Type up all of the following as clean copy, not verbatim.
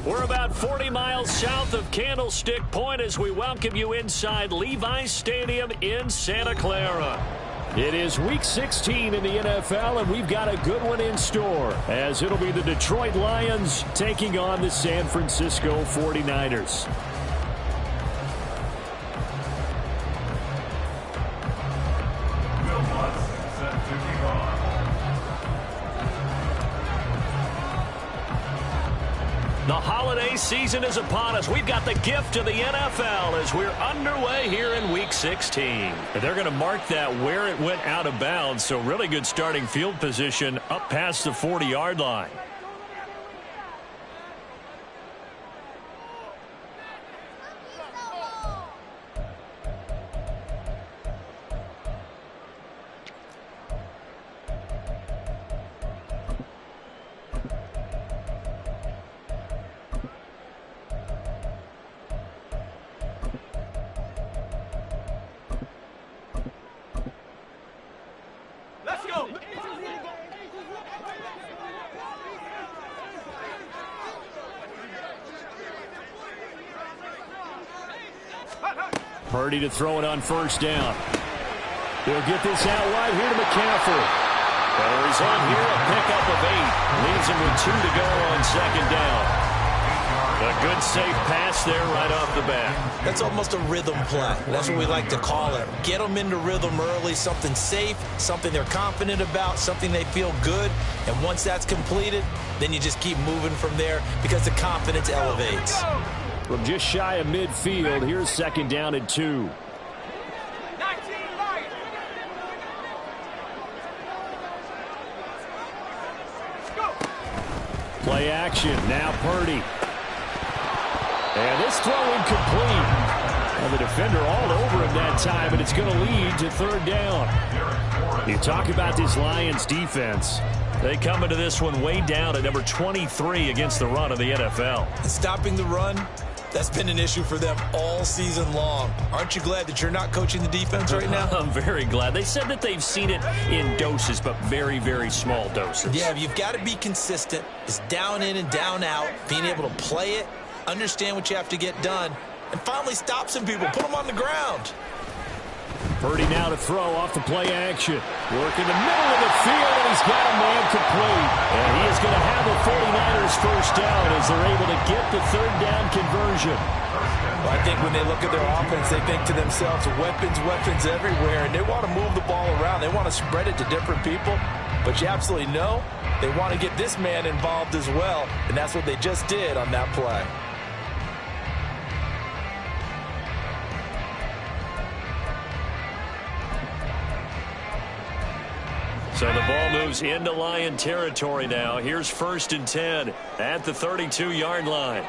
We're about 40 miles south of Candlestick Point as we welcome you inside Levi's Stadium in Santa Clara. It is Week 16 in the NFL, and we've got a good one in store, as it'll be the Detroit Lions taking on the San Francisco 49ers. The holiday season is upon us. We've got the gift of the NFL as we're underway here in Week 16. And they're going to mark that where it went out of bounds, so really good starting field position up past the 40-yard line. Purdy to throw it on first down. They'll get this out wide here to McCaffrey. He's on here, a pickup of 8. Leaves him with 2 to go on second down. A good safe pass there right off the bat. That's almost a rhythm play. That's what we like to call it. Get them into rhythm early, something safe, something they're confident about, something they feel good. And once that's completed, then you just keep moving from there because the confidence elevates. From just shy of midfield, here's second down and 2. Play action, now Purdy. And this throw incomplete. And the defender all over him that time, and it's going to lead to third down. You talk about this Lions defense. They come into this one way down at number 23 against the run of the NFL. Stopping the run, that's been an issue for them all season long. Aren't you glad that you're not coaching the defense right now? I'm very glad. They said that they've seen it in doses, but very, very small doses. Yeah, you've got to be consistent. It's down in and down out, being able to play it, understand what you have to get done, and finally stop some people, put them on the ground. Purdy now to throw off the play action. Work in the middle of the field, and he's got a man complete. And he is going to have the 49ers first down as they're able to get the third down conversion. Well, I think when they look at their offense, they think to themselves, weapons, weapons everywhere, and they want to move the ball around. They want to spread it to different people. But you absolutely know they want to get this man involved as well, and that's what they just did on that play. So the ball moves into Lion territory now. Here's first and 10 at the 32-yard line.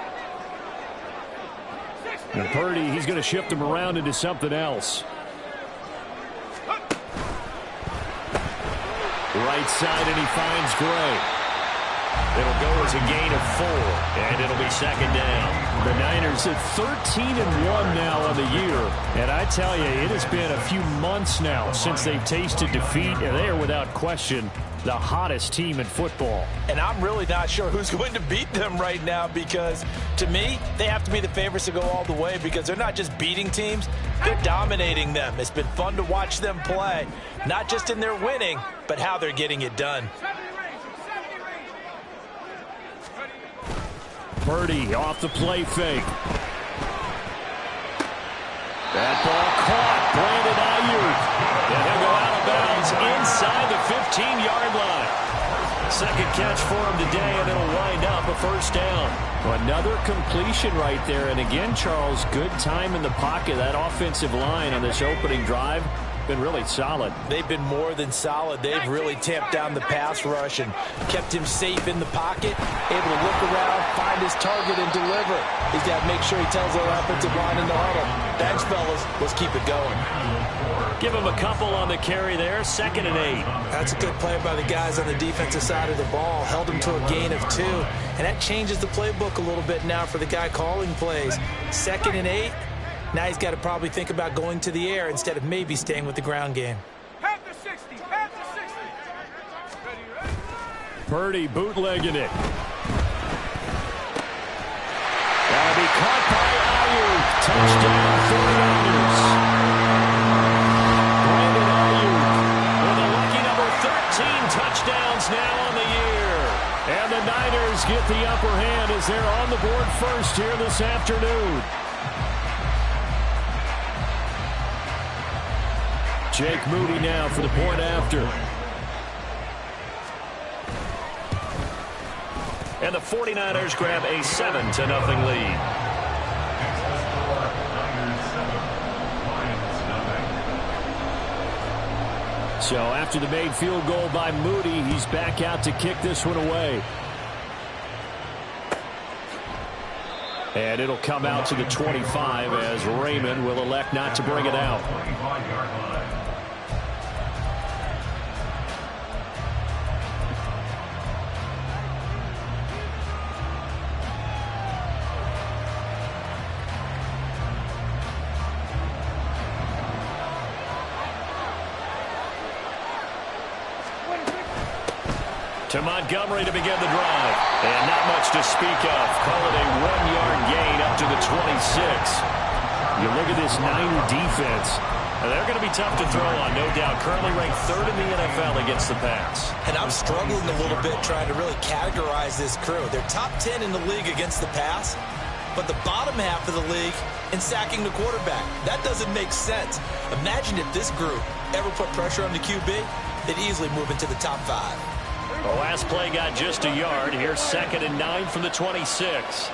And Purdy, he's going to shift him around into something else. Right side, and he finds Gray. It'll go as a gain of 4, and it'll be second down. The Niners at 13-1 now on the year. And I tell you, it has been a few months now since they've tasted defeat, and they are without question the hottest team in football. And I'm really not sure who's going to beat them right now because, to me, they have to be the favorites to go all the way because they're not just beating teams, they're dominating them. It's been fun to watch them play, not just in their winning, but how they're getting it done. Purdy off the play fake. That ball caught. Brandon Ayuk. And he'll go out of bounds inside the 15-yard line. Second catch for him today, and it'll wind up a first down. Another completion right there. And again, Charles, good time in the pocket. That offensive line on this opening drive been really solid. They've been more than solid. They've really tamped down the pass rush and kept him safe in the pocket, able to look around, find his target, and deliver. He's got to make sure he tells their offensive line in the huddle, thanks, fellas, let's keep it going. Give him a couple on the carry there, 2nd and 8. That's a good play by the guys on the defensive side of the ball. Held him to a gain of 2, and that changes the playbook a little bit now for the guy calling plays. 2nd and 8. Now he's got to probably think about going to the air instead of maybe staying with the ground game. Purdy bootlegging it. caught by Ayuk. Touchdown 49ers. Brandon Ayuk with a lucky number 13 touchdowns now on the year. And the Niners get the upper hand as they're on the board first here this afternoon. Jake Moody now for the point after. And the 49ers grab a 7-0 lead. So after the made field goal by Moody, he's back out to kick this one away. And it'll come out to the 25 as Raymond will elect not to bring it out. To Montgomery to begin the drive. And not much to speak of. Call it a 1-yard gain up to the 26. You look at this Niner defense. They're going to be tough to throw on, no doubt. Currently ranked 3rd in the NFL against the pass. And I'm struggling a little bit trying to really categorize this crew. They're top 10 in the league against the pass, but the bottom half of the league in sacking the quarterback. That doesn't make sense. Imagine if this group ever put pressure on the QB, they'd easily move into the top 5. The last play got just a yard. Here's 2nd and 9 from the 26.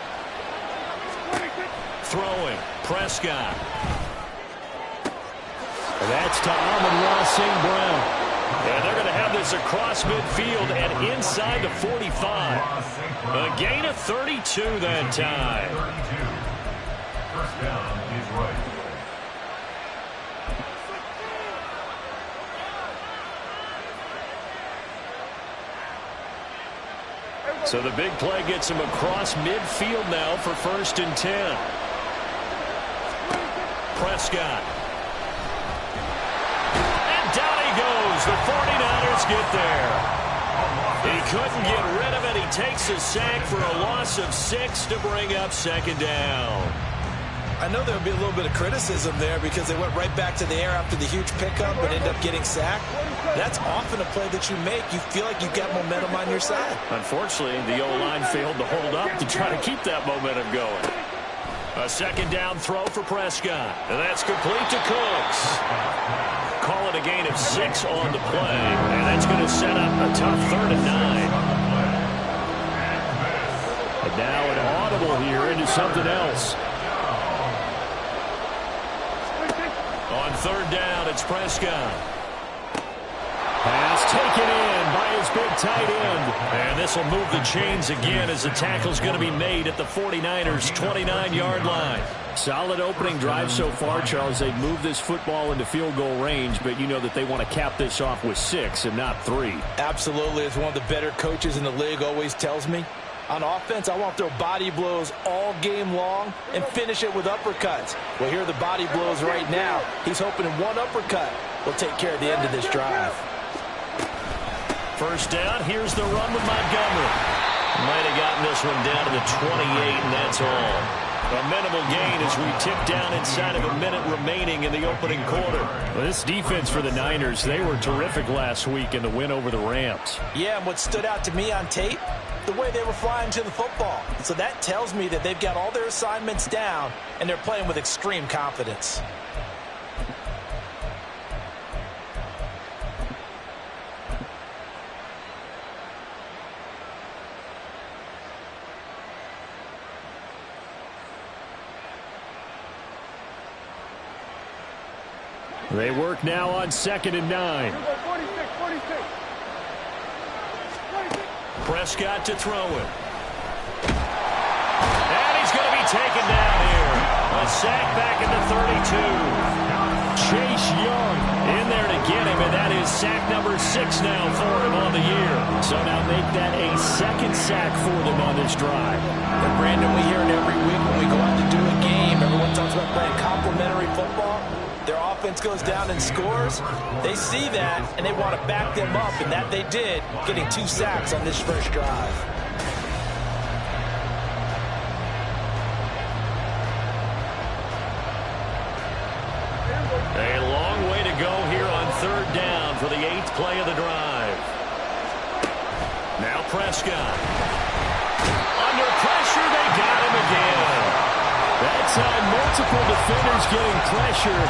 Throwing. Prescott. That's to Amon-Ra St. Brown. And they're going to have this across midfield and inside the 45. A gain of 32 that time. First down is right. So the big play gets him across midfield now for 1st and 10. Prescott. And down he goes. The 49ers get there. He couldn't get rid of it. He takes a sack for a loss of 6 to bring up 2nd down. I know there would be a little bit of criticism there because they went right back to the air after the huge pickup but end up getting sacked. That's often a play that you make. You feel like you've got momentum on your side. Unfortunately, the O-line failed to hold up to try to keep that momentum going. A 2nd down throw for Prescott. And that's complete to Cooks. Call it a gain of 6 on the play. And that's going to set up a tough 3rd and 9. And now an audible here into something else. On 3rd down, it's Prescott. Pass taken in by his big tight end. And this will move the chains again as the tackle's going to be made at the 49ers' 29-yard line. Solid opening drive so far, Charles. They've moved this football into field goal range, but you know that they want to cap this off with 6 and not 3. Absolutely. As one of the better coaches in the league always tells me, on offense, I want to throw body blows all game long and finish it with uppercuts. Well, here are the body blows right now. He's hoping one uppercut will take care of the end of this drive. 1st down. Here's the run with Montgomery. Might have gotten this one down to the 28, and that's all. A minimal gain as we tip down inside of a minute remaining in the opening quarter. Well, this defense for the Niners, they were terrific last week in the win over the Rams. Yeah, and what stood out to me on tape, the way they were flying to the football. So that tells me that they've got all their assignments down, and they're playing with extreme confidence. They work now on 2nd and 9. Prescott to throw it. And he's going to be taken down here. A sack back at the 32. Chase Young in there to get him, and that is sack number 6 now for him on the year. So now make that a 2nd sack for them on this drive. And Brandon, we hear it every week when we go out to do a game. Everyone talks about playing complementary football. Their offense goes down and scores. They see that, and they want to back them up, and that they did, getting 2 sacks on this first drive. third down for the 8th play of the drive. Now Prescott. Under pressure, they got him again. That time, multiple defenders getting pressure,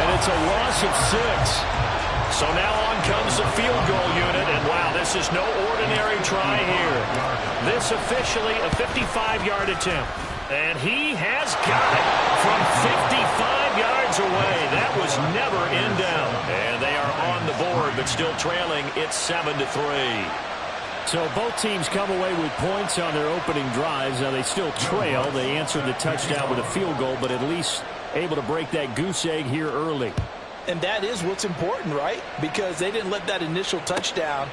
and it's a loss of 6. So now on comes the field goal unit, and wow, this is no ordinary try here. This officially a 55-yard attempt. And he has got it from 55 yards away. That was never in doubt. And they are on the board, but still trailing. It's 7-3. So both teams come away with points on their opening drives. Now they still trail. They answered the touchdown with a field goal, but at least able to break that goose egg here early. And that is what's important, right? Because they didn't let that initial touchdown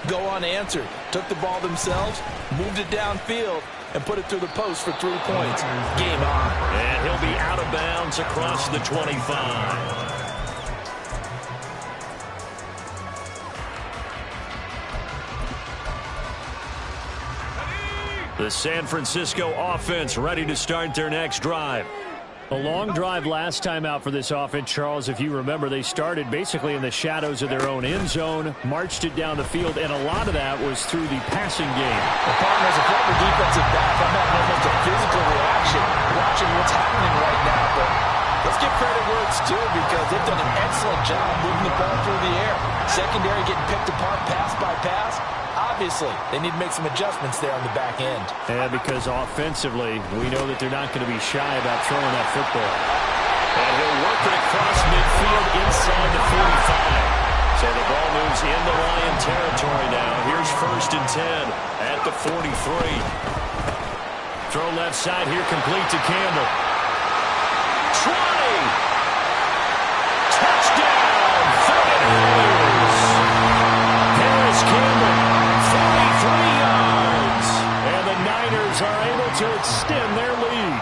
go unanswered. Took the ball themselves, moved it downfield, and put it through the post for 3 points. Game on. And he'll be out of bounds across the 25. The San Francisco offense ready to start their next drive. A long drive last time out for this offense, Charles. If you remember, they started basically in the shadows of their own end zone, marched it down the field, and a lot of that was through the passing game. The problem as a former defensive back, I'm having almost a physical reaction watching what's happening right now. But let's give credit where it's due because they've done an excellent job moving the ball through the air. Secondary getting picked apart pass by pass. Obviously, they need to make some adjustments there on the back end. Yeah, because offensively, we know that they're not going to be shy about throwing that football. And he'll work it across midfield inside the 45. So the ball moves into Lion territory now. Here's 1st and 10 at the 43. Throw left side here, complete to Campbell. 20! Touchdown! 49ers! Paris Campbell, 43 yards. And the Niners are able to extend their lead.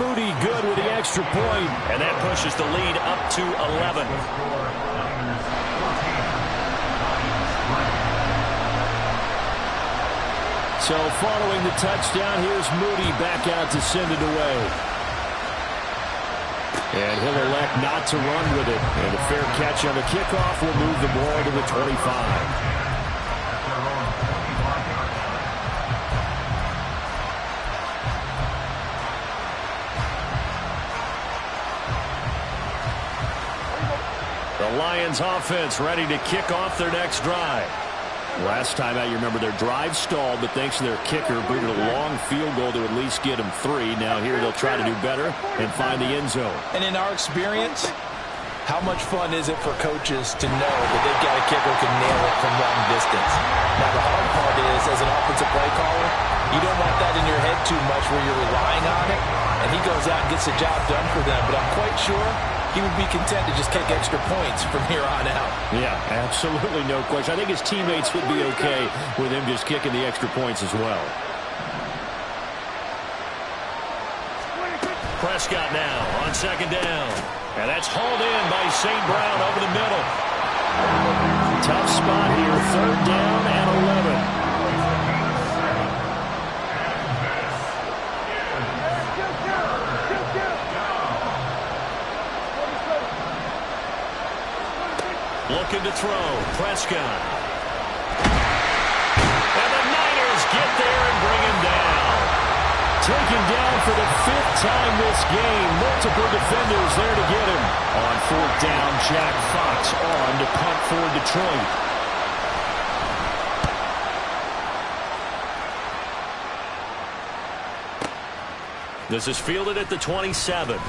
Moody good with the extra point, and that pushes the lead up to 11. So following the touchdown, here's Moody back out to send it away. And he'll elect not to run with it. And a fair catch on the kickoff will move the ball to the 25. The Lions offense ready to kick off their next drive. Last time out, you remember their drive stalled, but thanks to their kicker, booted a long field goal to at least get them 3. Now here they'll try to do better and find the end zone. And in our experience, how much fun is it for coaches to know that they've got a kicker who can nail it from long distance? Now the hard part is, as an offensive play caller, you don't want that in your head too much where you're relying on it, and he goes out and gets the job done for them. But I'm quite sure he would be content to just kick extra points from here on out. Yeah, absolutely no question. I think his teammates would be okay with him just kicking the extra points as well. Prescott now on 2nd down. And that's hauled in by St. Brown over the middle. Tough spot here, 3rd down and 11. Looking to throw. Prescott. And the Niners get there and bring him down. Taken down for the 5th time this game. Multiple defenders there to get him. On 4th down, Jack Fox on to punt for Detroit. This is fielded at the 27.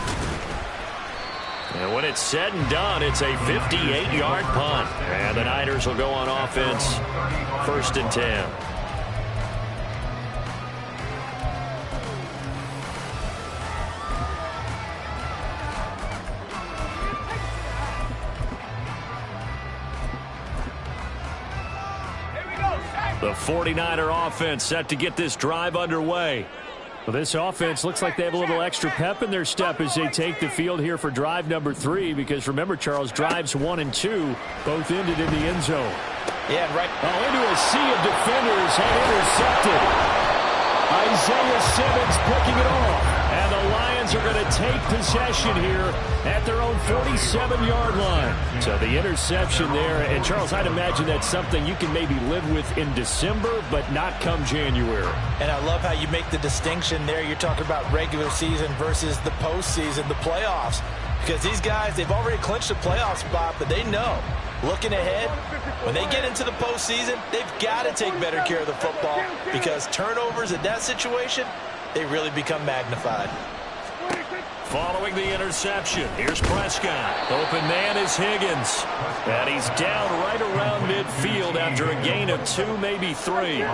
And when it's said and done, it's a 58-yard punt. And the Niners will go on offense, 1st and 10. The 49er offense set to get this drive underway. Well, this offense looks like they have a little extra pep in their step as they take the field here for drive number 3. Because remember, Charles, drives 1 and 2 both ended in the end zone. Yeah, right. Oh, into a sea of defenders and intercepted. Isaiah Simmons picking it off. And the Lions are going to take possession here at their own 47-yard line. So the interception there. And, Charles, I'd imagine that's something you can maybe live with in December, but not come January. And I love how you make the distinction there. You're talking about regular season versus the postseason, the playoffs. Because these guys, they've already clinched a playoff spot, but they know, looking ahead, when they get into the postseason, they've got to take better care of the football because turnovers in that situation, they really become magnified. Following the interception, here's Prescott. Open man is Higgins. And he's down right around midfield after a gain of 2, maybe 3. Brings up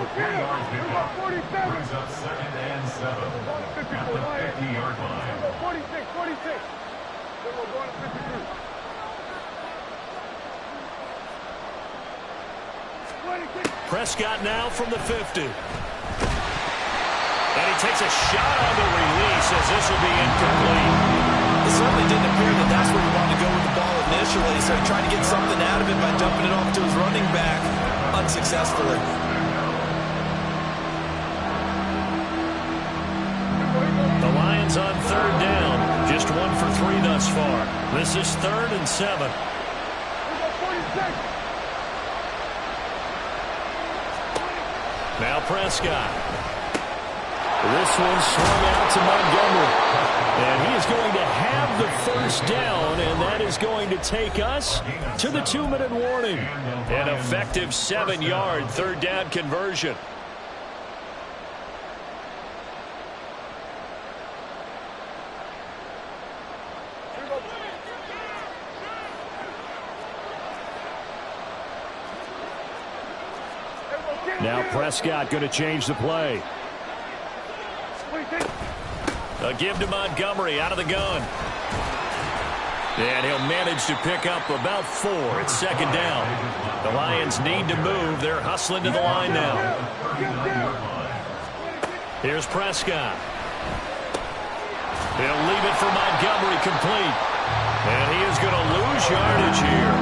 2nd and 7 at the 50-yard line. 46. Prescott now from the 50. And he takes a shot on the release as this will be incomplete. It certainly didn't appear that that's where he wanted to go with the ball initially, so he tried to get something out of it by dumping it off to his running back unsuccessfully. The Lions on 3rd down. Just 1 for 3 thus far. This is 3rd and 7. Now Prescott. This one swung out to Montgomery. And he is going to have the first down, and that is going to take us to the 2-minute warning. An effective 7-yard 3rd down conversion. Now Prescott going to change the play. A give to Montgomery out of the gun. And he'll manage to pick up about 4. It's 2nd down. The Lions need to move. They're hustling to the line now. Here's Prescott. He'll leave it for Montgomery complete. And he is going to lose yardage here.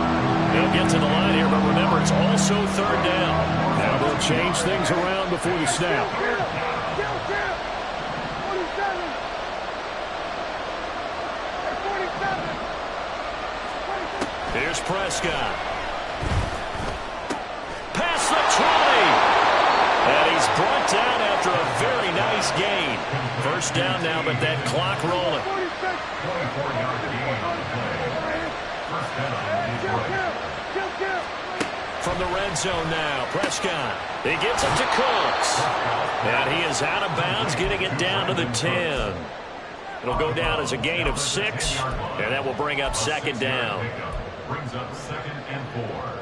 He'll get to the line here, but remember, it's also 3rd down. Now they'll change things around before the snap. Here's Prescott. Past the 20. And he's brought down after a very nice gain. 1st down now, but that clock rolling. 24-yard gain on the play. 1st down, Detroit. From the red zone now, Prescott. He gets it to Cooks. And he is out of bounds, getting it down to the 10. It'll go down as a gain of 6, and that will bring up 2nd down. Brings up 2nd and 4.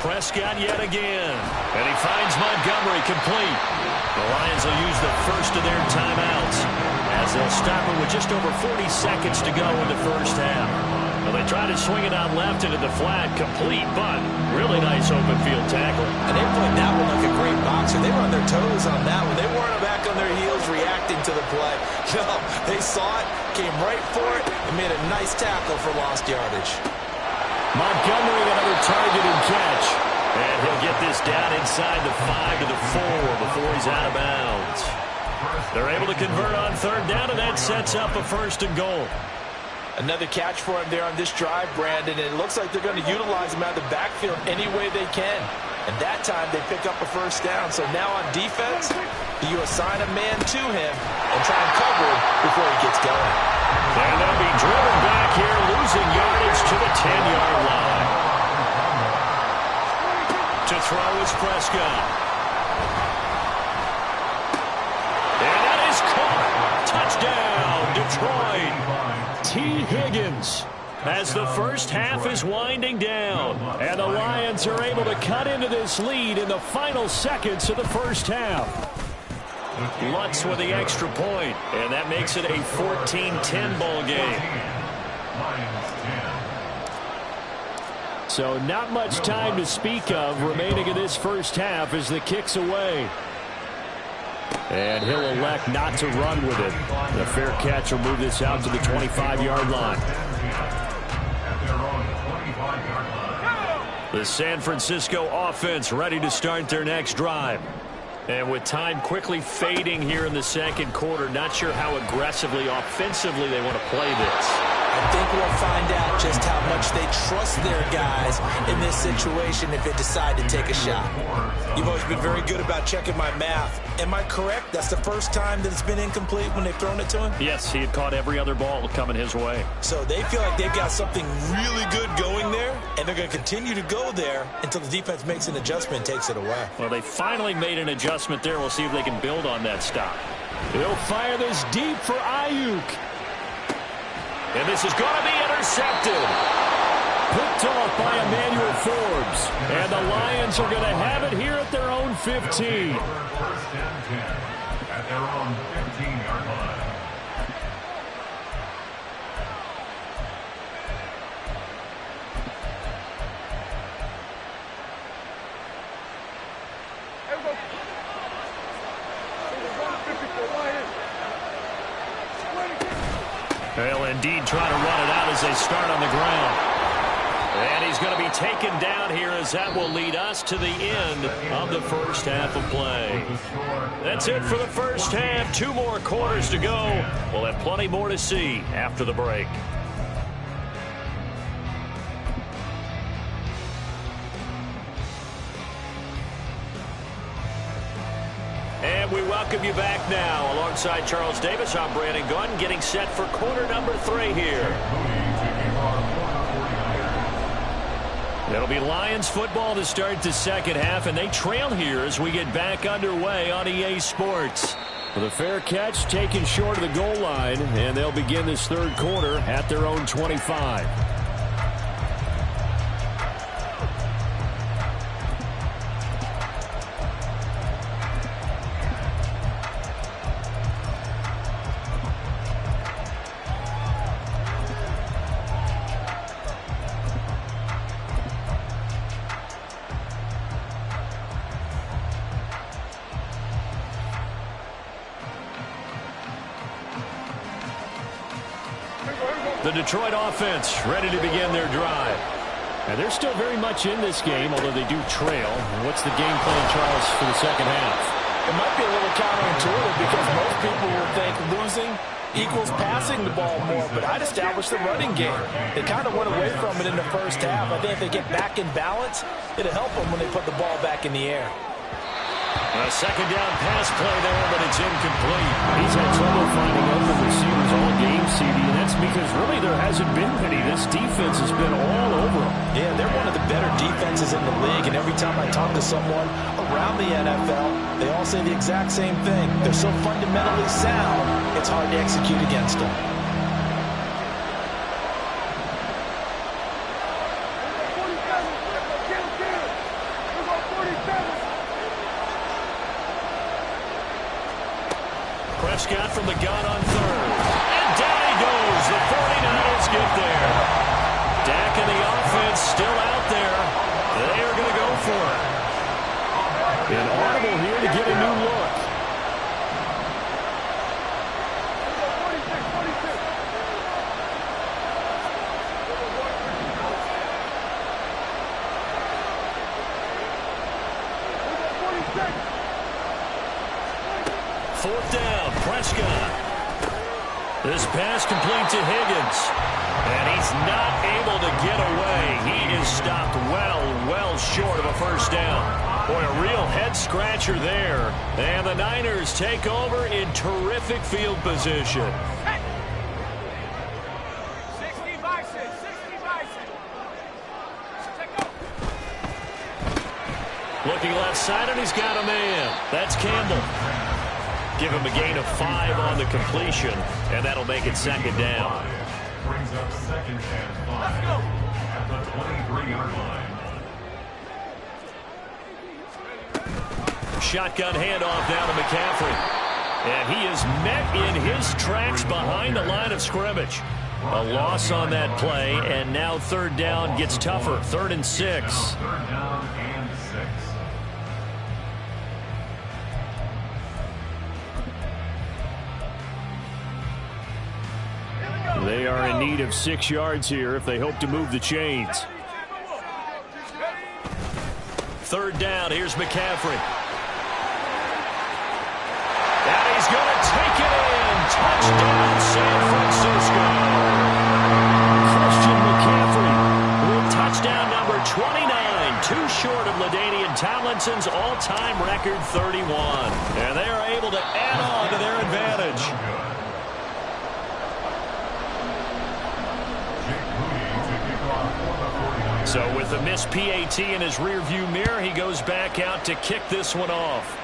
Prescott yet again. And he finds Montgomery complete. The Lions will use the first of their timeouts as they'll stop it with just over 40 seconds to go in the 1st half. Well, they try to swing it out left into the flat, complete, but really nice open field tackle. And they played that one like a great boxer. They were on their toes on that one. They weren't back on their heels reacting to the play. No, they saw it, came right for it, and made a nice tackle for lost yardage. Montgomery, another target and catch. And he'll get this down inside the 5 to the 4 before he's out of bounds. They're able to convert on 3rd down, and that sets up a 1st and goal. Another catch for him there on this drive, Brandon, and it looks like they're going to utilize him out of the backfield any way they can. And that time they pick up a 1st down. So now on defense, you assign a man to him and try and cover him before he gets going. And they'll be driven back here, losing yardage to the 10-yard line. To throw is Prescott. And that is caught. Touchdown, Detroit. T. Higgins. As the 1st half is winding down, and the Lions are able to cut into this lead in the final seconds of the 1st half. Lutz with the extra point, and that makes it a 14-10 ball game. So not much time to speak of remaining in this 1st half as the kick's away. And he'll elect not to run with it. The fair catch will move this out to the 25-yard line. The San Francisco offense ready to start their next drive. And with time quickly fading here in the second quarter, not sure how aggressively, offensively they want to play this. I think we'll find out just how much they trust their guys in this situation if they decide to take a shot. You've always been very good about checking my math. Am I correct? That's the first time that it's been incomplete when they've thrown it to him? Yes, he had caught every other ball coming his way. So they feel like they've got something really good going there, and they're going to continue to go there until the defense makes an adjustment and takes it away. Well, they finally made an adjustment there. We'll see if they can build on that stop. He'll fire this deep for Ayuk. And this is going to be intercepted. Picked off by Emmanuel Forbes. And the Lions are going to have it here at their own 15. First and 10 at their own 15-yard line. They'll indeed try to run it out as they start on the ground. And he's going to be taken down here as that will lead us to the end of the first half of play. That's it for the first half. 2 more quarters to go. We'll have plenty more to see after the break. And we welcome you back now. Alongside Charles Davis, I'm Brandon Gunn, getting set for quarter number 3 here. It'll be Lions football to start the second half, and they trail here as we get back underway on EA Sports. The fair catch taken short of the goal line, and they'll begin this third quarter at their own 25. The Detroit offense ready to begin their drive. And they're still very much in this game, although they do trail. What's the game plan, Charles, for the second half? It might be a little counterintuitive because most people will think losing equals passing the ball more, but I'd establish the running game. They kind of went away from it in the first half. I think if they get back in balance, it'll help them when they put the ball back in the air. A second down pass play there, but it's incomplete. He's had trouble finding open receivers all game, CD, and that's because really there hasn't been many. This defense has been all over them. Yeah, they're one of the better defenses in the league, and every time I talk to someone around the NFL, they all say the exact same thing. They're so fundamentally sound, it's hard to execute against them. Prescott from the gun on third. And down he goes. The 49ers get there. Dak and the offense still out there. They are going to go for it. An audible here to get a new look. Fourth down, Prescott. This pass complete to Higgins. And he's not able to get away. He is stopped well short of a first down. Boy, a real head-scratcher there. And the Niners take over in terrific field position. Looking left side, and he's got a man. That's Campbell. Give him a gain of 5 on the completion, and that'll make it second down. Brings up second and 5 at the 23-yard line. Shotgun handoff down to McCaffrey. And he is met in his tracks behind the line of scrimmage. A loss on that play, and now third down gets tougher. 3rd and 6. Third down and 6. They are in need of 6 yards here if they hope to move the chains. 3rd down. Here's McCaffrey. And he's going to take it in. Touchdown, San Francisco. Christian McCaffrey with touchdown number 29. Too short of LaDainian Tomlinson's all-time record 31. And they are able to add on to their advantage. So with a missed PAT in his rearview mirror, he goes back out to kick this one off.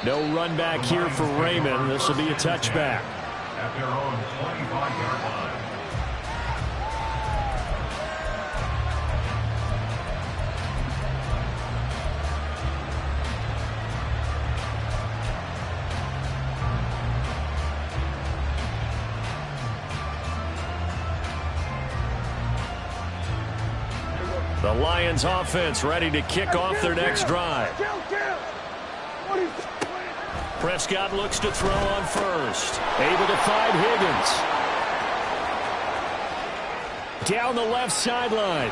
No run back here for Raymond. This will be a touchback. At their own 25-yard line. The Lions offense ready to kick off their next drive. Prescott looks to throw on first. Able to find Higgins. Down the left sideline.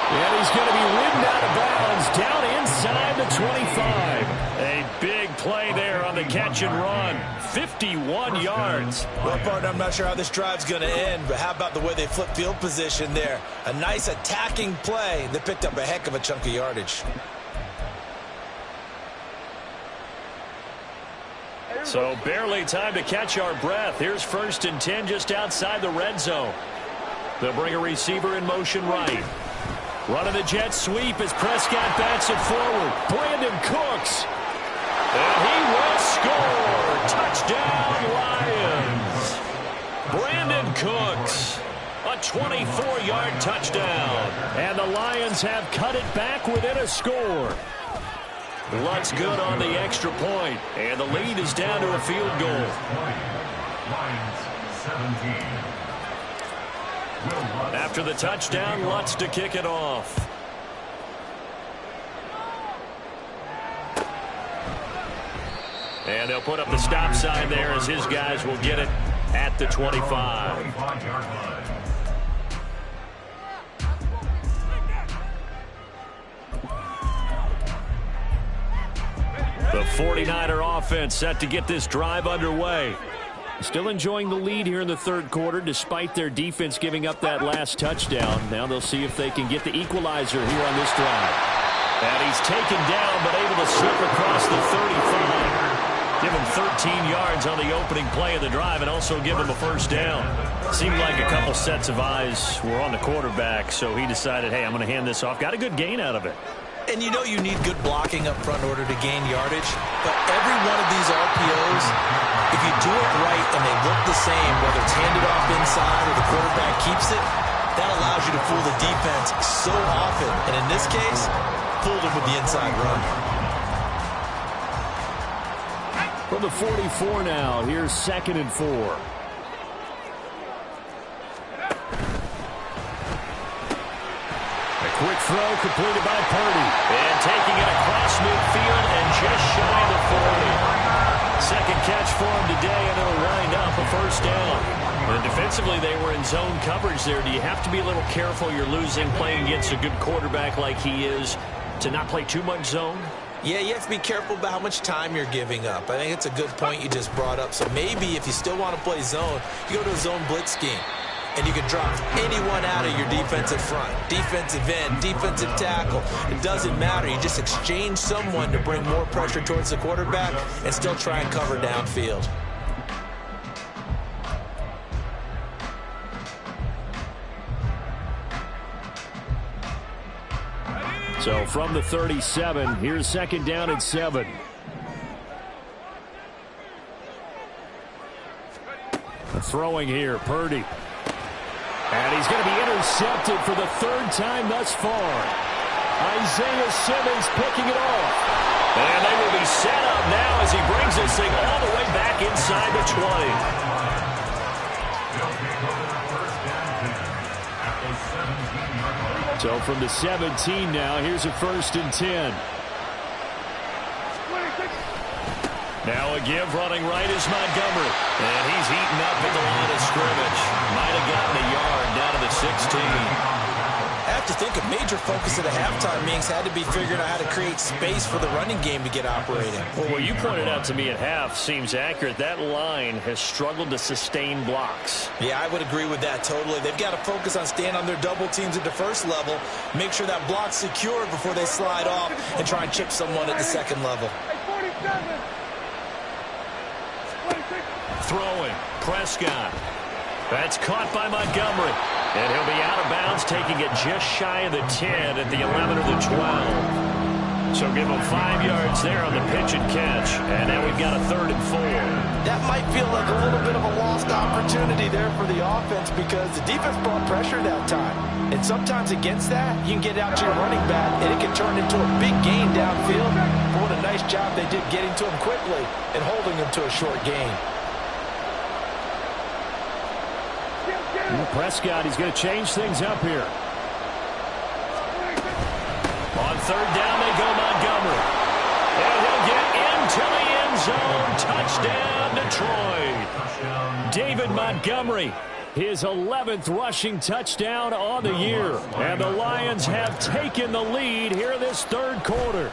And he's going to be ridden out of bounds down inside the 25. A big play there on the catch and run. 51 yards. Well, partner, I'm not sure how this drive's going to end, but how about the way they flip field position there? A nice attacking play. They picked up a heck of a chunk of yardage. So barely time to catch our breath. Here's 1st and 10 just outside the red zone. They'll bring a receiver in motion right. Running the jet sweep as Prescott bats it forward. Brandon Cooks. And he will score. Touchdown, Lions. Brandon Cooks. A 24-yard touchdown. And the Lions have cut it back within a score. Lutz good on the extra point, and the lead is down to a field goal. Lions 17. After the touchdown, Lutz to kick it off. And they'll put up the stop sign there as his guys will get it at the 25. The 49er offense set to get this drive underway. Still enjoying the lead here in the 3rd quarter despite their defense giving up that last touchdown. Now they'll see if they can get the equalizer here on this drive. And he's taken down but able to slip across the 35. Give him 13 yards on the opening play of the drive and also give him a 1st down. Seemed like a couple sets of eyes were on the quarterback, so he decided, hey, I'm going to hand this off. Got a good gain out of it. And you know you need good blocking up front in order to gain yardage. But every one of these RPOs, if you do it right and they look the same, whether it's handed off inside or the quarterback keeps it, that allows you to fool the defense so often. And in this case, fooled him with the inside run. From the 44 now, here's 2nd and 4. Quick throw completed by Purdy. And taking it across midfield and just shy of the 40. Second catch for him today, and it'll wind up a 1st down. And defensively, they were in zone coverage there. Do you have to be a little careful? You're losing playing against a good quarterback like he is to not play too much zone? Yeah, you have to be careful about how much time you're giving up. I think it's a good point you just brought up. So maybe if you still want to play zone, you go to a zone blitz scheme. And you can drop anyone out of your defensive front. Defensive end, defensive tackle. It doesn't matter. You just exchange someone to bring more pressure towards the quarterback and still try and cover downfield. So from the 37, here's 2nd down and 7. Throwing here, Purdy. And he's going to be intercepted for the 3rd time thus far. Isaiah Simmons picking it off. And they will be set up now as he brings this thing all the way back inside the 20. So from the 17 now, here's a 1st and 10. Now a give running right is Montgomery. And he's eaten up at the line of scrimmage. Might have gotten a yard down to the 16. I have to think a major focus of the halftime meetings had to be figuring out how to create space for the running game to get operating. Well, what you pointed out to me at half seems accurate. That line has struggled to sustain blocks. Yeah, I would agree with that totally. They've got to focus on staying on their double teams at the first level, make sure that block's secured before they slide off and try and chip someone at the second level. Throwing, Prescott. That's caught by Montgomery. And he'll be out of bounds, taking it just shy of the 10 at the 11 or the 12. So give him 5 yards there on the pitch and catch. And now we've got a 3rd and 4. That might feel like a little bit of a lost opportunity there for the offense because the defense brought pressure that time. And sometimes against that, you can get out to your running back, and it can turn into a big gain downfield. But what a nice job they did getting to him quickly and holding him to a short gain. Prescott, he's going to change things up here. On 3rd down, they go Montgomery. And he'll get into the end zone. Touchdown, Detroit. David Montgomery, his 11th rushing touchdown on the year. And the Lions have taken the lead here in this 3rd quarter.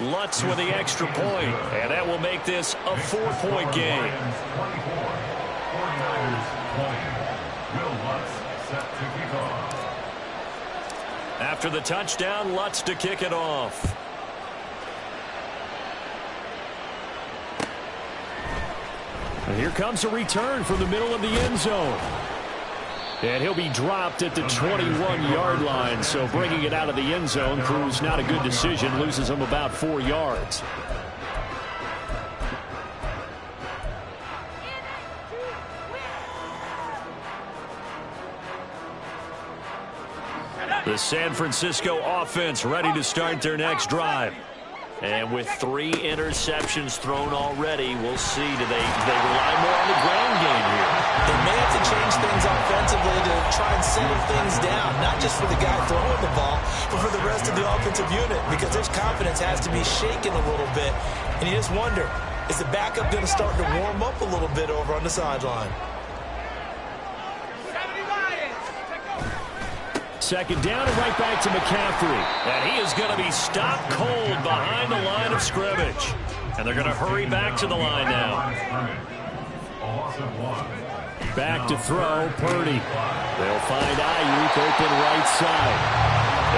Lutz with the extra point, and that will make this a 4-point game. After the touchdown, Lutz to kick it off. And here comes a return from the middle of the end zone. And he'll be dropped at the 21-yard line. So bringing it out of the end zone proves not a good decision. Loses him about 4 yards. The San Francisco offense ready to start their next drive. And with 3 interceptions thrown already, we'll see. Do they rely more on the ground game here? They may have to change things offensively to try and settle things down, not just for the guy throwing the ball, but for the rest of the offensive unit, because their confidence has to be shaken a little bit. And you just wonder, is the backup going to start to warm up a little bit over on the sideline? 2nd down and right back to McCaffrey. And he is going to be stopped cold behind the line of scrimmage. And they're going to hurry back to the line now. Back to throw, Purdy. They'll find Ayuk open right side.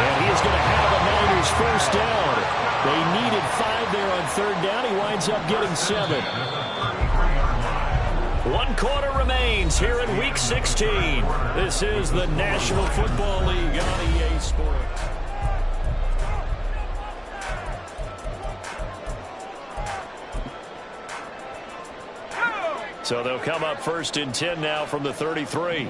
And he is going to have a Niners first down. They needed 5 there on 3rd down. He winds up getting 7. 1 quarter remains here in Week 16. This is the National Football League on EA Sports. So they'll come up 1st and 10 now from the 33.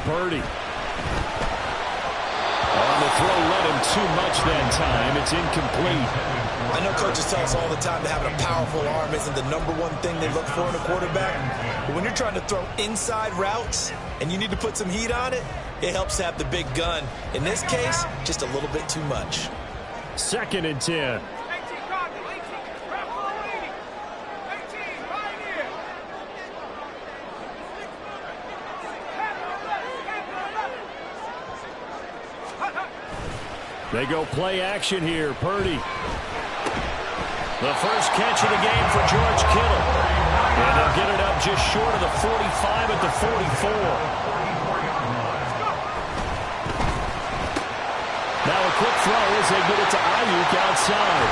Purdy. On the throw, led him too much that time. It's incomplete. I know coaches tell us all the time that having a powerful arm isn't the #1 thing they look for in a quarterback. But when you're trying to throw inside routes and you need to put some heat on it, it helps to have the big gun. In this case, just a little bit too much. 2nd and 10. They go play action here. Purdy. The first catch of the game for George Kittle. And they'll get it up just short of the 45 at the 44. Now a quick throw as they get it to Ayuk outside.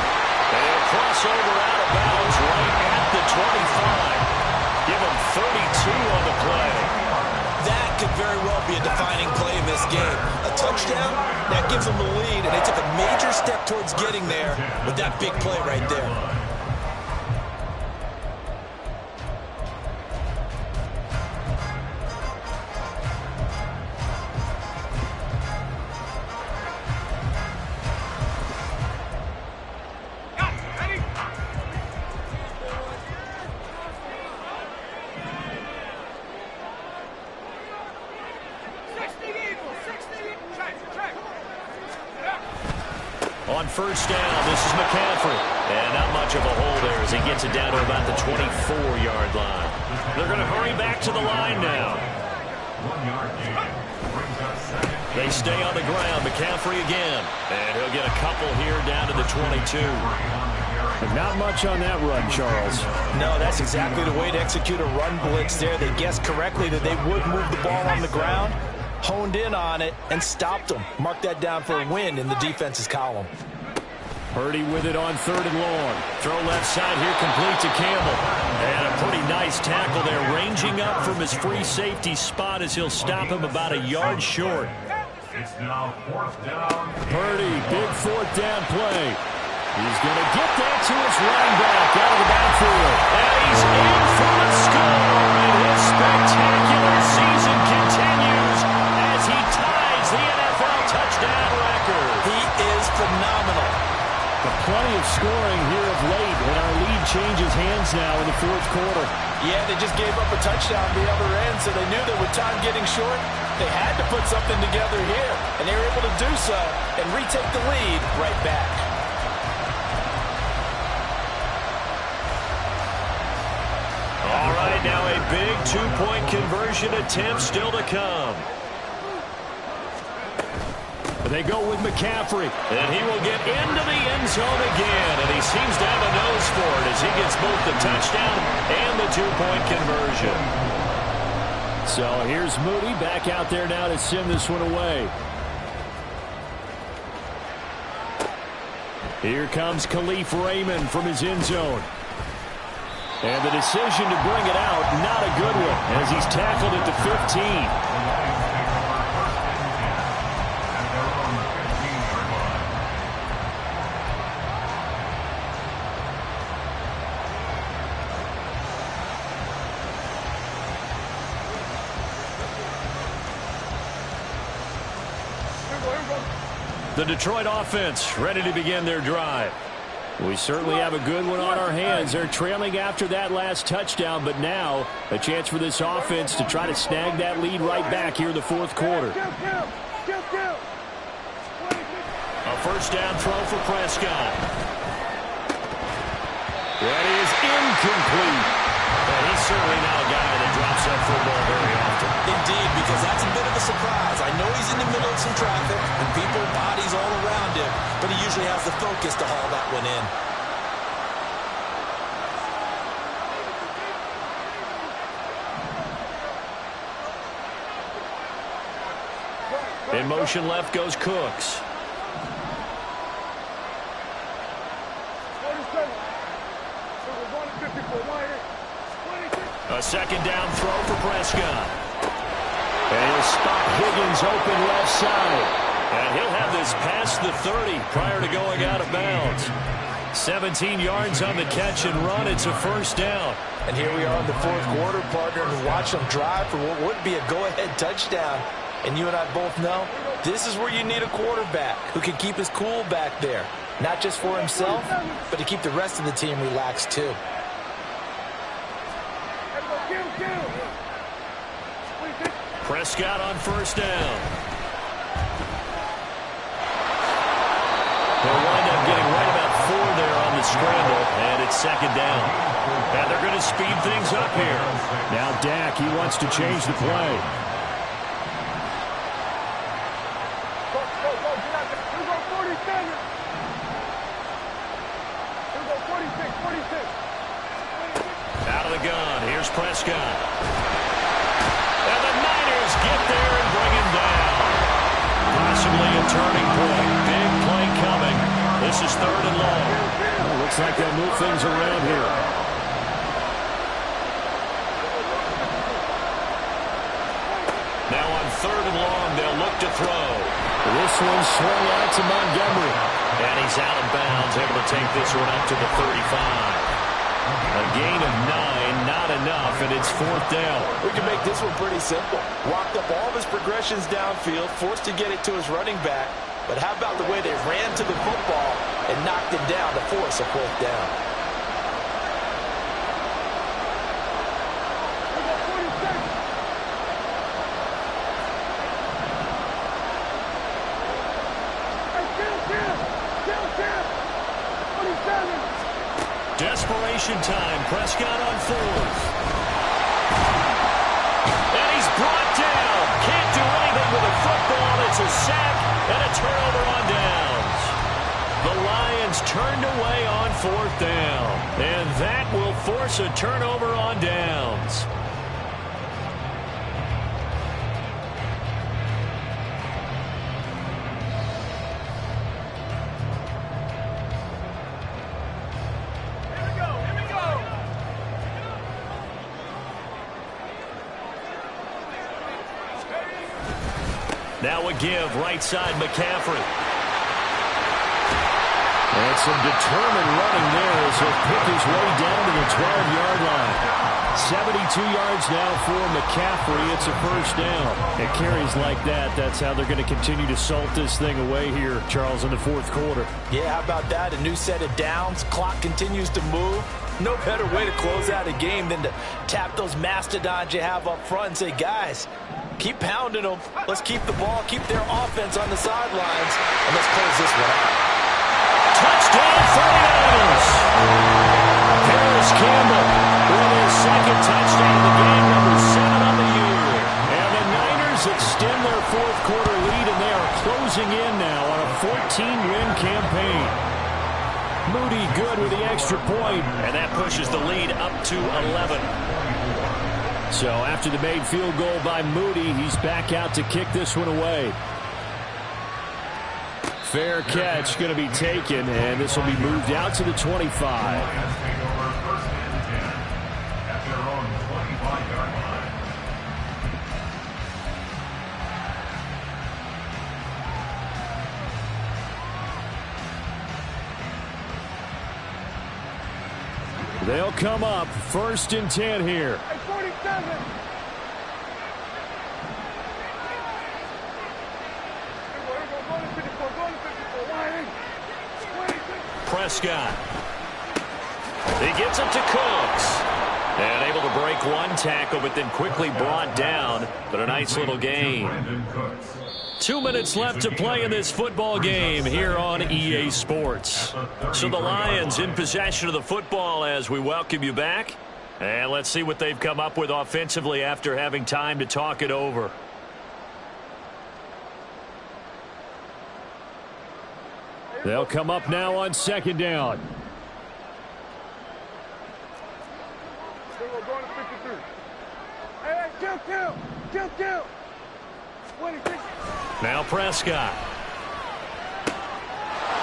And he'll cross over out of bounds right at the 25. Give him 32 on the play. That could very well be a defining play in this game. A touchdown, that gives them the lead, and they took a major step towards getting there with that big play right there. On first down, this is McCaffrey. And not much of a hole there as he gets it down to about the 24-yard line. They're going to hurry back to the line now. 1 yard gain. Brings up second. They stay on the ground. McCaffrey again. And he'll get a couple here down to the 22. But not much on that run, Charles. No, that's exactly the way to execute a run blitz there. They guessed correctly that they would move the ball on the ground, honed in on it, and stopped them. Mark that down for a win in the defense's column. Purdy with it on 3rd and long. Throw left side here, complete to Campbell. And a pretty nice tackle there, ranging up from his free safety spot as he'll stop him about a yard short. It's now 4th down. Purdy, big 4th down play. He's going to get that to his running back out of the backfield. And he's in for the score. And his spectacular season continues as he ties the NFL touchdown record. He is phenomenal. But plenty of scoring here of late, and our lead changes hands now in the 4th quarter. Yeah, they just gave up a touchdown the other end, so they knew that with time getting short, they had to put something together here. And they were able to do so and retake the lead right back. All right, now a big two-point conversion attempt still to come. They go with McCaffrey. And he will get into the end zone again. And he seems to have a nose for it as he gets both the touchdown and the two-point conversion. So here's Moody back out there now to send this one away. Here comes Khalif Raymond from his end zone. And the decision to bring it out, not a good one, as he's tackled at the 15. The Detroit offense ready to begin their drive. We certainly have a good one on our hands. They're trailing after that last touchdown, but now a chance for this offense to try to snag that lead right back here in the 4th quarter. A first down throw for Prescott. That is incomplete. And he's certainly not a guy that drops that football very often. Indeed, because that's a bit of a surprise. I know he's in the middle of some traffic and people, bodies all around him, but he usually has the focus to haul that one in. In motion left goes Cooks. A second down throw for Prescott. And he'll spot Higgins open left side. And he'll have this past the 30 prior to going out of bounds. 17 yards on the catch and run. It's a first down. And here we are in the 4th quarter, partner, and watch them drive for what would be a go-ahead touchdown. And you and I both know this is where you need a quarterback who can keep his cool back there. Not just for himself, but to keep the rest of the team relaxed too. Prescott on first down. They'll wind up getting right about 4 there on the scramble, and it's second down. And they're going to speed things up here. Now Dak, he wants to change the play. Out of the gun, here's Prescott. And the Niners get there and bring him down. Possibly a turning point. Big play coming. This is 3rd and long. Well, looks like they'll move things around here. Now on 3rd and long, they'll look to throw. This one swung out to Montgomery. And he's out of bounds, able to take this one up to the 35. A gain of 9, not enough, and it's 4th down. We can make this one pretty simple. Walked up all of his progressions downfield, forced to get it to his running back. But how about the way they ran to the football and knocked him down to force a 4th down? Desperation time. Prescott on fourth. And he's brought down. Can't do anything with a football. It's a sack and a turnover on downs. The Lions turned away on fourth down. And that will force a turnover on downs. Now a give, right side, McCaffrey. And some determined running there as he'll pick his way down to the 12-yard line. 72 yards now for McCaffrey. It's a first down. It carries like that. That's how they're going to continue to salt this thing away here, Charles, in the fourth quarter. Yeah, how about that? A new set of downs. Clock continues to move. No better way to close out a game than to tap those mastodons you have up front and say, guys, keep pounding them. Let's keep the ball, keep their offense on the sidelines, and let's close this one out. Touchdown 49ers! Paris Campbell with his second touchdown of the game, number 7 on the year. And the Niners extend their fourth quarter lead, and they are closing in now on a 14-win campaign. Moody good with the extra point, and that pushes the lead up to 11. So after the made field goal by Moody, he's back out to kick this one away. Fair catch going to be taken, and this will be moved out to the 25. They'll come up 1st and 10 here. 47. Prescott. He gets it to Cooks. And able to break one tackle, but then quickly brought down. But a nice little gain. 2 minutes left to play in this football game here on EA Sports. So the Lions in possession of the football as we welcome you back. And let's see what they've come up with offensively after having time to talk it over. They'll come up now on 2nd down. Kill. Now Prescott.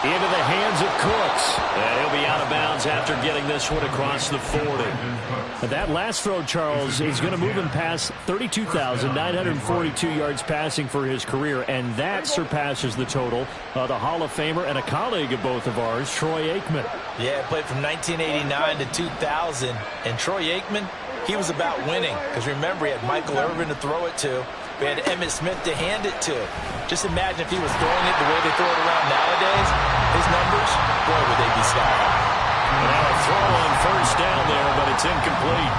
Into the hands of Cooks. And he'll be out of bounds after getting this one across the 40. That last throw, Charles, is going to move him past 32,942 yards passing for his career, and that surpasses the total of the Hall of Famer and a colleague of both of ours, Troy Aikman. Yeah, played from 1989 to 2000, and Troy Aikman, he was about winning, because remember, he had Michael Irvin to throw it to. We had Emmitt Smith to hand it to. Just imagine if he was throwing it the way they throw it around nowadays. His numbers, boy, would they be sky high. Now a throw on 1st down there, but it's incomplete.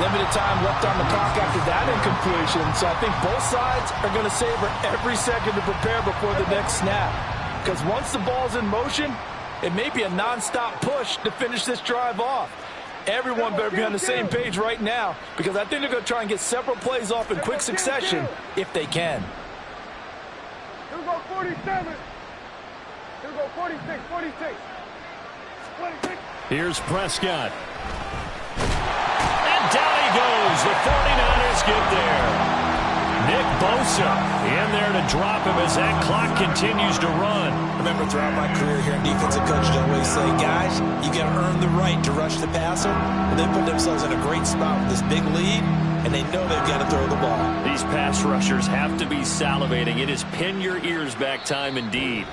Limited time left on the clock after that incompletion, so I think both sides are going to savor every second to prepare before the next snap. Because once the ball's in motion, it may be a nonstop push to finish this drive off. Everyone better be on the same page right now, because I think they're going to try and get several plays off in quick succession if they can. Here we go, 47. Here we go, 46. 46. Here's Prescott. And down he goes. The 49ers get there. Nick Bosa in there to drop him as that clock continues to run. Remember, throughout my career here in defensive coaches always say, guys, you got to earn the right to rush the passer. And they put themselves in a great spot with this big lead, and they know they've got to throw the ball. These pass rushers have to be salivating. It is pin your ears back time indeed.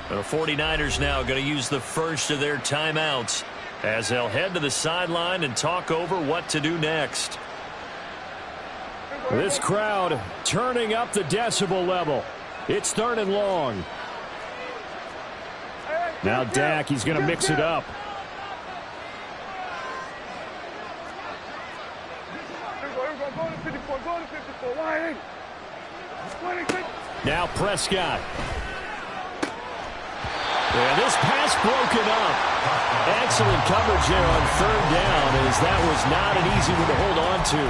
The 49ers now going to use the first of their timeouts as they'll head to the sideline and talk over what to do next. This crowd turning up the decibel level. It's 3rd and long. Now Dak, he's going to mix it up. Now Prescott. And this pass broken up. Excellent coverage there on third down, as that was not an easy one to hold on to.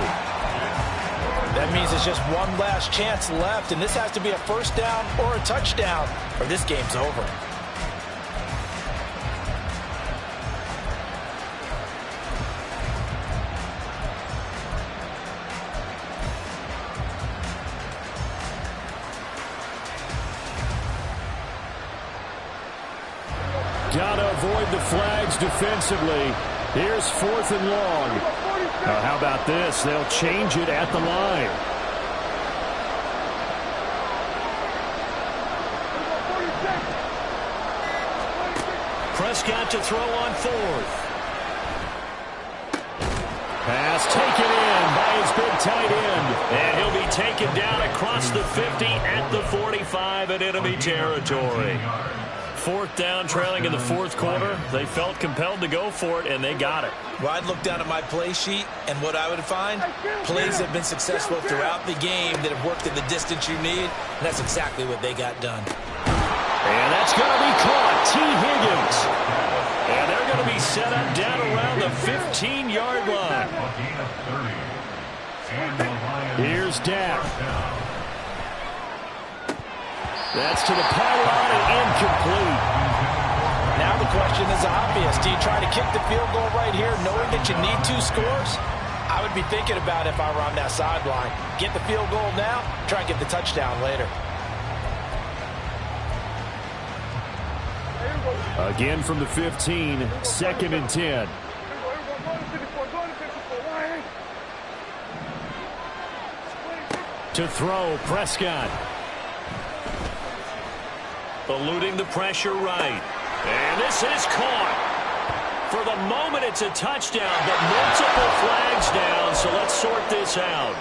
That means it's just one last chance left, and this has to be a first down or a touchdown, or this game's over. Gotta avoid the flags defensively. Here's 4th and long. Now, how about this? They'll change it at the line. Prescott to throw on 4th. Pass taken in by his big tight end. And he'll be taken down across the 50 at the 45 in enemy territory. 4th down, trailing in the 4th quarter. They felt compelled to go for it, and they got it. Well, I'd look down at my play sheet, and what I would find, plays have been successful throughout the game that have worked in the distance you need, and that's exactly what they got done. And that's going to be caught. T. Higgins. And they're going to be set up down around the 15-yard line. Here's Dak. That's to the pylon and incomplete. Now the question is obvious. Do you try to kick the field goal right here knowing that you need 2 scores? I would be thinking about it if I were on that sideline. Get the field goal now, try and get the touchdown later. Again from the 15, 2nd and 10. To throw, Prescott. Eluding the pressure right. And this is caught. For the moment, it's a touchdown, but multiple flags down, so let's sort this out.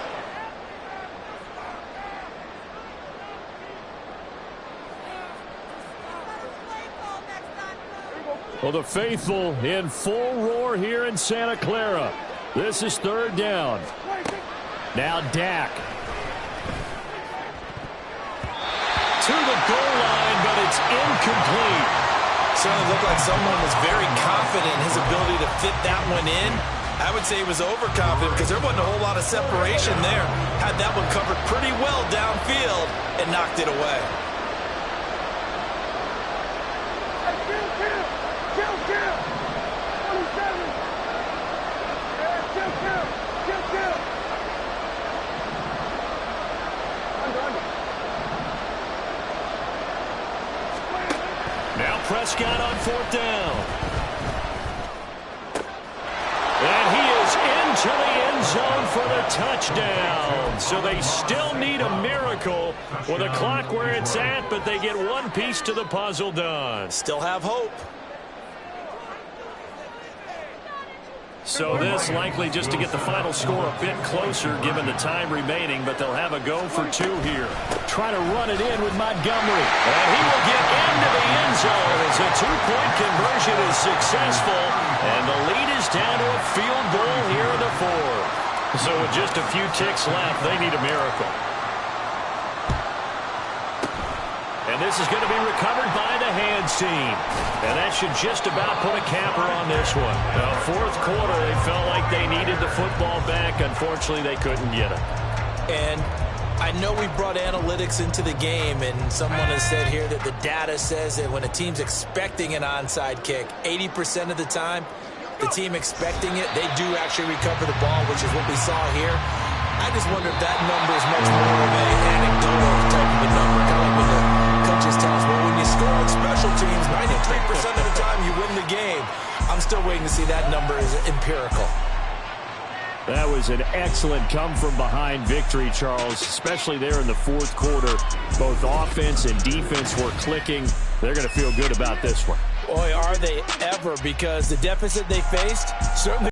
Well, the faithful in full roar here in Santa Clara. This is 3rd down. Now Dak. To the goal line, but it's incomplete. Certainly looked like someone was very confident in his ability to fit that one in. I would say he was overconfident because there wasn't a whole lot of separation there. Had that one covered pretty well downfield and knocked it away. Now Prescott on 4th down. And he is into the end zone for the touchdown. So they still need a miracle with a clock where it's at, but they get one piece to the puzzle done. Still have hope. So this likely just to get the final score a bit closer given the time remaining, but they'll have a go for 2 here. Try to run it in with Montgomery. And he will get into the end zone as a 2-point conversion is successful. And the lead is down to a field goal here in the 4th. So with just a few ticks left, they need a miracle. And this is going to be recovered by the hands team. And that should just about put a capper on this one. Now, 4th quarter, they felt like they needed the football back. Unfortunately, they couldn't get it. And I know we brought analytics into the game, and someone has said here that the data says that when a team's expecting an onside kick, 80% of the time, the team expecting it, they do actually recover the ball, which is what we saw here. I just wonder if that number is much more of an anecdotal type of a number, kind of like when the coaches tell us, well, when you score on special teams, 93% of the time you win the game. I'm still waiting to see that number is empirical. That was an excellent come-from-behind victory, Charles, especially there in the 4th quarter. Both offense and defense were clicking. They're going to feel good about this one. Boy, are they ever, because the deficit they faced certainly